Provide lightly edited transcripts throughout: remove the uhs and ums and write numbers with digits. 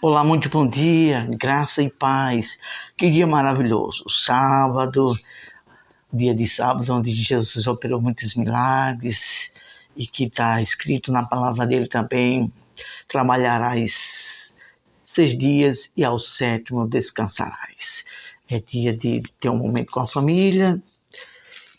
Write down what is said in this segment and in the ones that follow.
Olá, muito bom dia, graça e paz. Que dia maravilhoso. Sábado, dia de sábado, onde Jesus operou muitos milagres e que está escrito na palavra dele também: trabalharás 6 dias e ao sétimo descansarás. É dia de ter um momento com a família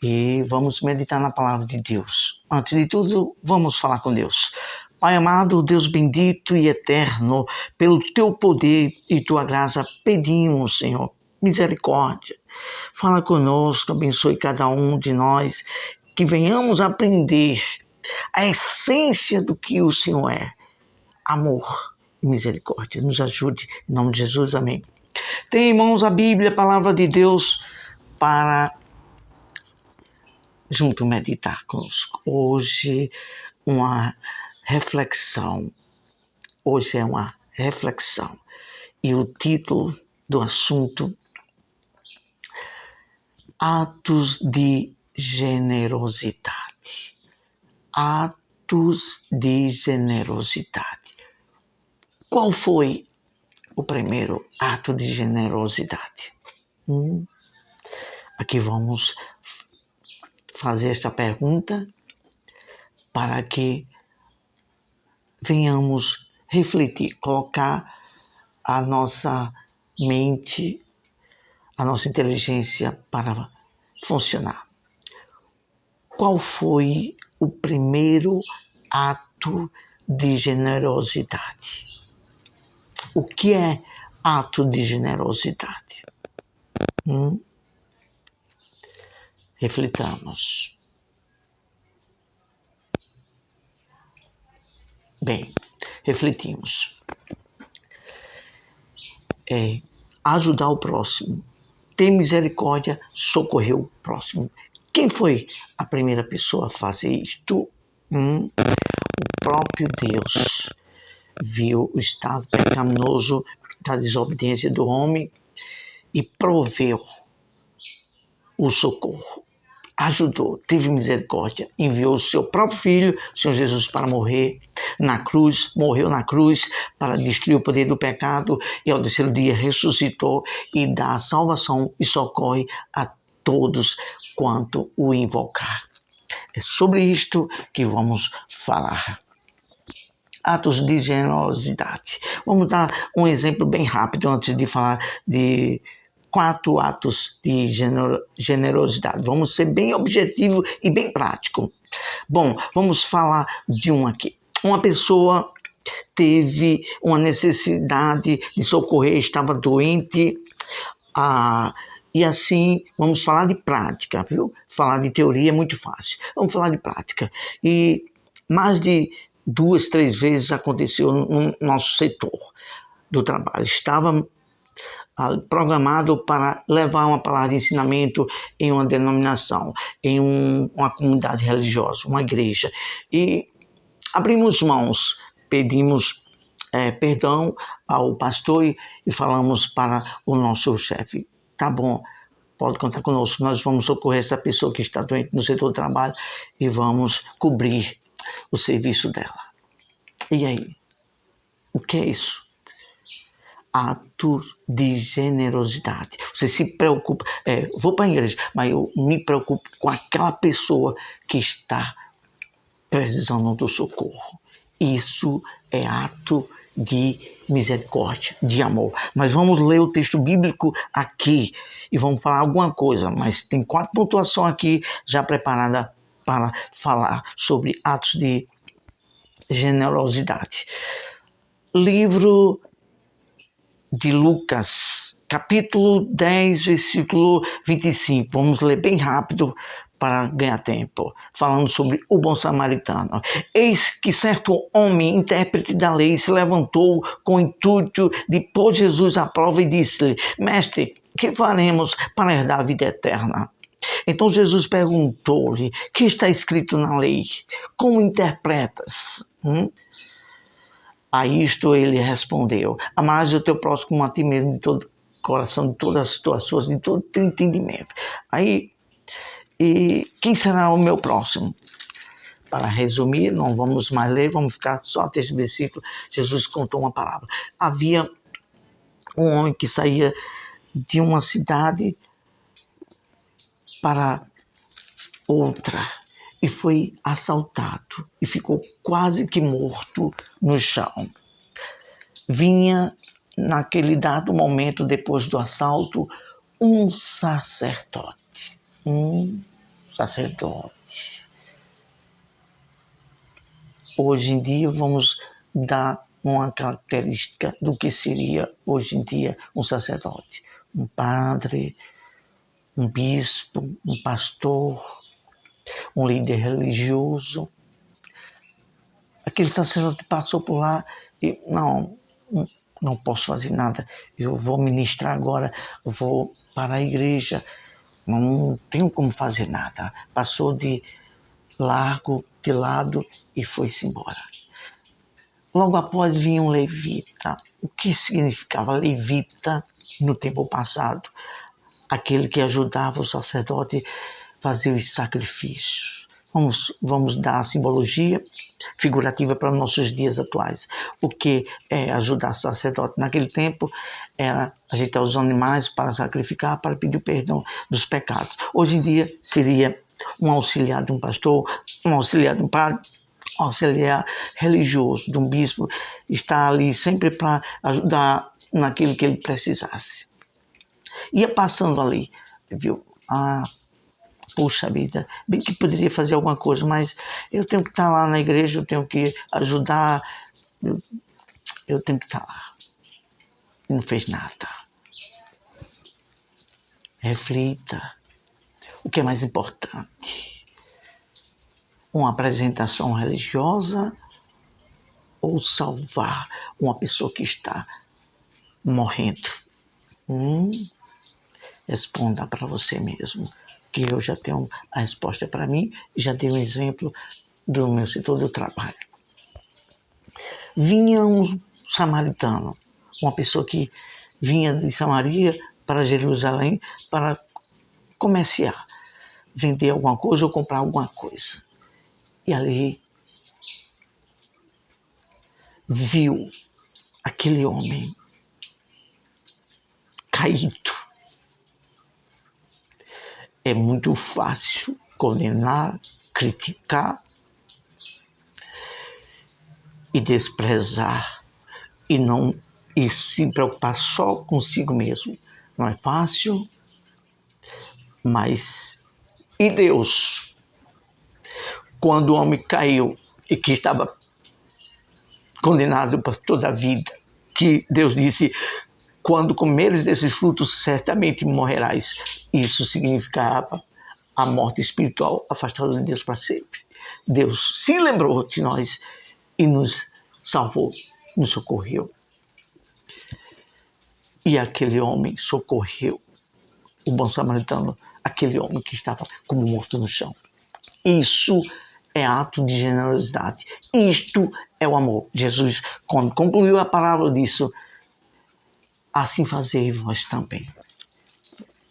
e vamos meditar na palavra de Deus. Antes de tudo, vamos falar com Deus. Pai amado, Deus bendito e eterno, pelo teu poder e tua graça, pedimos, Senhor, misericórdia. Fala conosco, abençoe cada um de nós, que venhamos aprender a essência do que o Senhor é. Amor e misericórdia. Nos ajude, em nome de Jesus, amém. Tem em mãos a Bíblia, a palavra de Deus, para junto meditar conosco. Hoje é uma reflexão. E o título do assunto: Atos de generosidade. Atos de generosidade. Qual foi o primeiro ato de generosidade? Aqui vamos fazer esta pergunta para que venhamos refletir, colocar a nossa mente, a nossa inteligência para funcionar. Qual foi o primeiro ato de generosidade? O que é ato de generosidade? Reflitamos. Bem, refletimos. Ajudar o próximo, ter misericórdia, socorrer o próximo. Quem foi a primeira pessoa a fazer isto? O próprio Deus viu o estado pecaminoso da desobediência do homem e proveu o socorro. Ajudou, teve misericórdia, enviou o seu próprio filho, o Senhor Jesus, para morrer na cruz, morreu na cruz para destruir o poder do pecado e ao terceiro dia ressuscitou e dá salvação e socorre a todos quanto o invocar. É sobre isto que vamos falar. Atos de generosidade. Vamos dar um exemplo bem rápido antes de falar de 4 atos de generosidade. Vamos ser bem objetivo e bem prático. Bom, vamos falar de um aqui. Uma pessoa teve uma necessidade de socorrer, estava doente, e assim, vamos falar de prática, viu? Falar de teoria é muito fácil. Vamos falar de prática. E mais de 2, 3 vezes aconteceu no nosso setor do trabalho. Estava programado para levar uma palavra de ensinamento em uma denominação, em uma comunidade religiosa, uma igreja. E abrimos mãos, pedimos perdão ao pastor e falamos para o nosso chefe: tá bom, pode contar conosco, nós vamos socorrer essa pessoa que está doente no setor do trabalho e vamos cobrir o serviço dela. E aí? O que é isso? Ato de generosidade. Você se preocupa, vou para a igreja, mas eu me preocupo com aquela pessoa que está precisando do socorro. Isso é ato de misericórdia, de amor. Mas vamos ler o texto bíblico aqui e vamos falar alguma coisa, mas tem 4 pontuações aqui já preparada para falar sobre atos de generosidade. Livro de Lucas, capítulo 10, versículo 25. Vamos ler bem rápido para ganhar tempo, falando sobre o bom samaritano. Eis que certo homem, intérprete da lei, se levantou com o intuito de pôr Jesus à prova e disse-lhe: Mestre, que faremos para herdar a vida eterna? Então Jesus perguntou-lhe: que está escrito na lei? Como interpretas? A isto ele respondeu: amarás o teu próximo como a ti mesmo, de todo coração, de todas as tuas forças, de todo o teu entendimento. E quem será o meu próximo? Para resumir, não vamos mais ler, vamos ficar só até esse versículo. Jesus contou uma parábola. Havia um homem que saía de uma cidade para outra e foi assaltado e ficou quase que morto no chão. Vinha, naquele dado momento, depois do assalto, um sacerdote. Hoje em dia, vamos dar uma característica do que seria, hoje em dia, um sacerdote. Um padre, um bispo, um pastor, um líder religioso. Aquele sacerdote passou por lá e não posso fazer nada. Eu vou ministrar agora, eu vou para a igreja. Não tenho como fazer nada. Passou de lado e foi-se embora. Logo após vinha um levita. O que significava levita no tempo passado? Aquele que ajudava o sacerdote a fazer os sacrifícios. Vamos dar a simbologia figurativa para nossos dias atuais. O que é ajudar o sacerdote? Naquele tempo era ajeitar os animais para sacrificar, para pedir perdão dos pecados. Hoje em dia seria um auxiliar de um pastor, um auxiliar de um padre, um auxiliar religioso, de um bispo, está ali sempre para ajudar naquilo que ele precisasse. Ia passando ali, viu? Puxa vida, bem que poderia fazer alguma coisa, mas eu tenho que estar lá na igreja, eu tenho que ajudar, eu tenho que estar lá. Não fez nada. Reflita. O que é mais importante? Uma apresentação religiosa ou salvar uma pessoa que está morrendo? Responda para você mesmo, que eu já tenho a resposta para mim e já dei um exemplo do meu setor do trabalho. Vinha um samaritano, uma pessoa que vinha de Samaria para Jerusalém para comerciar, vender alguma coisa ou comprar alguma coisa. E ali viu aquele homem caído. É muito fácil condenar, criticar e desprezar e se preocupar só consigo mesmo. Não é fácil, mas e Deus? Quando o homem caiu e que estava condenado por toda a vida, que Deus disse: quando comeres desses frutos, certamente morrerás. Isso significava a morte espiritual, afastada de Deus para sempre. Deus se lembrou de nós e nos salvou, nos socorreu. E aquele homem socorreu, o bom samaritano, aquele homem que estava como morto no chão. Isso é ato de generosidade. Isto é o amor. Jesus, quando concluiu a parábola disso, assim fazei vós também.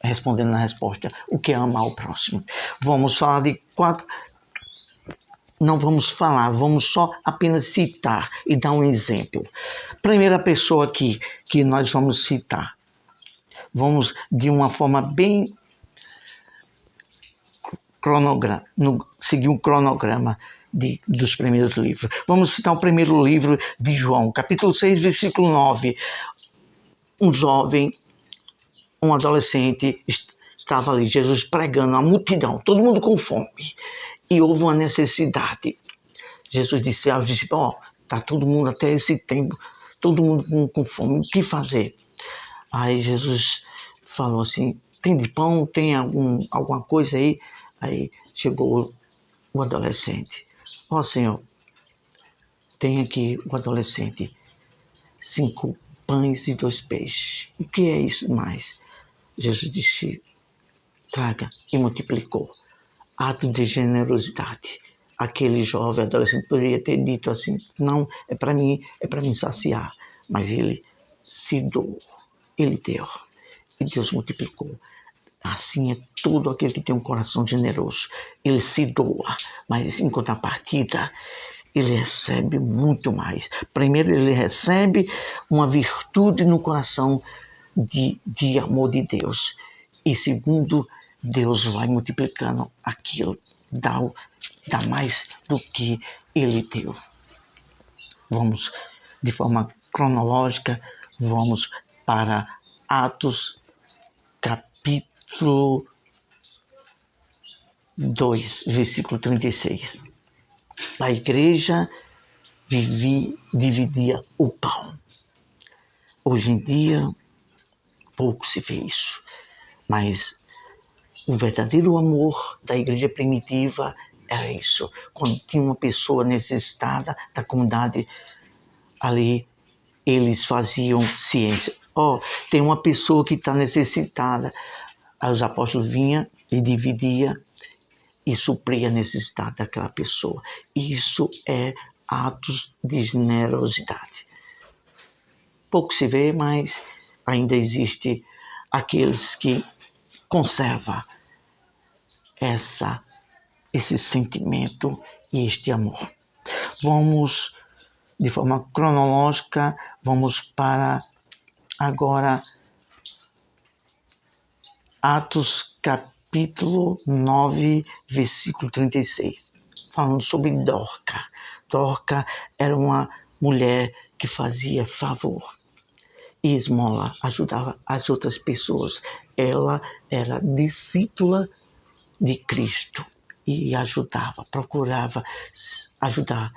Respondendo na resposta, o que é amar o próximo? Vamos falar de 4. Não vamos falar, vamos só apenas citar e dar um exemplo. Primeira pessoa aqui que nós vamos citar. Vamos de uma forma bem seguir um cronograma dos primeiros livros. Vamos citar o primeiro livro de João, capítulo 6, versículo 9. Um jovem, um adolescente, estava ali, Jesus pregando, a multidão, todo mundo com fome. E houve uma necessidade. Jesus disse aos discípulos: está todo mundo até esse tempo, todo mundo com fome, o que fazer? Aí Jesus falou assim: tem de pão, tem alguma coisa aí? Aí chegou o adolescente: Senhor, tem aqui o adolescente, 5 pães e 2 peixes. O que é isso mais? Jesus disse: traga, e multiplicou. Ato de generosidade. Aquele jovem adolescente poderia ter dito assim: não, é para mim saciar. Mas ele se doou, ele deu. E Deus multiplicou. Assim é todo aquele que tem um coração generoso. Ele se doa, mas em contrapartida, ele recebe muito mais. Primeiro, ele recebe uma virtude no coração de amor de Deus. E segundo, Deus vai multiplicando aquilo, dá mais do que ele deu. Vamos, de forma cronológica, vamos para Atos, capítulo 2, versículo 36. A igreja dividia o pão. Hoje em dia, pouco se vê isso, mas o verdadeiro amor da igreja primitiva era isso. Quando tinha uma pessoa necessitada da comunidade, ali eles faziam ciência. Tem uma pessoa que está necessitada. Aí os apóstolos vinham e dividiam e supria a necessidade daquela pessoa. Isso é atos de generosidade. Pouco se vê, mas ainda existe aqueles que conservam esse sentimento e este amor. Vamos, de forma cronológica, vamos para agora Atos capítulo 9, versículo 36, falando sobre Dorca. Dorca era uma mulher que fazia favor e esmola, ajudava as outras pessoas. Ela era discípula de Cristo e ajudava, procurava ajudar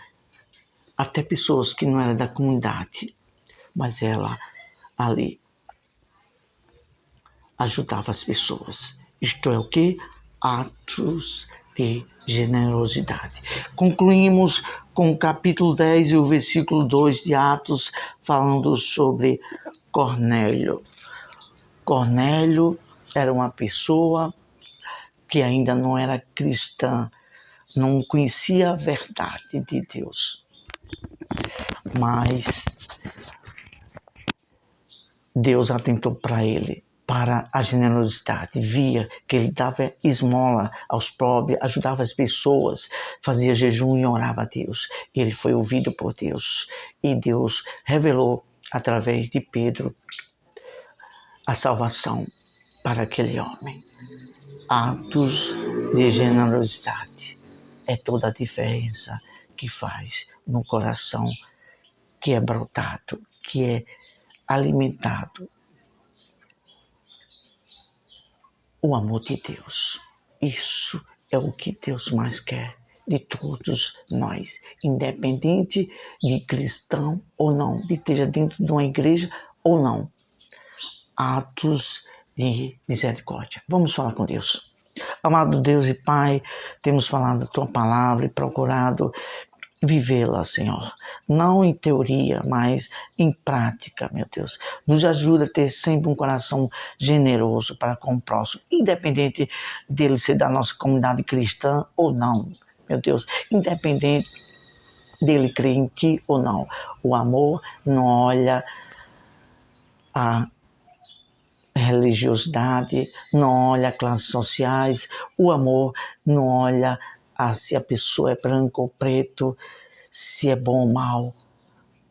até pessoas que não eram da comunidade, mas ela ali ajudava as pessoas. Isto é o que? Atos de generosidade. Concluímos com o capítulo 10 e o versículo 2 de Atos, falando sobre Cornélio. Cornélio era uma pessoa que ainda não era cristã, não conhecia a verdade de Deus. Mas Deus atentou para ele, para a generosidade. Via que ele dava esmola aos pobres, ajudava as pessoas, fazia jejum e orava a Deus. Ele foi ouvido por Deus. E Deus revelou, através de Pedro, a salvação para aquele homem. Atos de generosidade é toda a diferença que faz no coração que é brotado, que é alimentado o amor de Deus. Isso é o que Deus mais quer de todos nós, independente de cristão ou não, de esteja dentro de uma igreja ou não. Atos de misericórdia. Vamos falar com Deus. Amado Deus e Pai, temos falado a Tua palavra e procurado vivê-la, Senhor. Não em teoria, mas em prática, meu Deus. Nos ajuda a ter sempre um coração generoso para com o próximo, independente dele ser da nossa comunidade cristã ou não, meu Deus. Independente dele crer em Ti ou não. O amor não olha a religiosidade, não olha classes sociais, o amor não olha se a pessoa é branco ou preto, se é bom ou mal.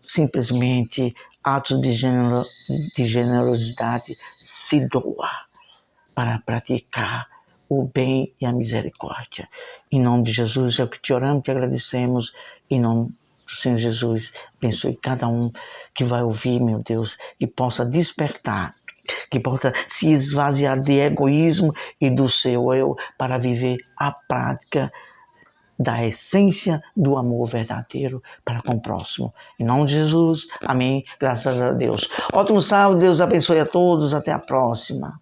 Simplesmente atos de generosidade, se doa para praticar o bem e a misericórdia. Em nome de Jesus é o que te oramos, te agradecemos. Em nome do Senhor Jesus, abençoe cada um que vai ouvir, meu Deus, e possa despertar, que possa se esvaziar de egoísmo e do seu eu para viver a prática da essência do amor verdadeiro para com o próximo. Em nome de Jesus, amém. Graças a Deus. Ótimo sábado, Deus abençoe a todos. Até a próxima.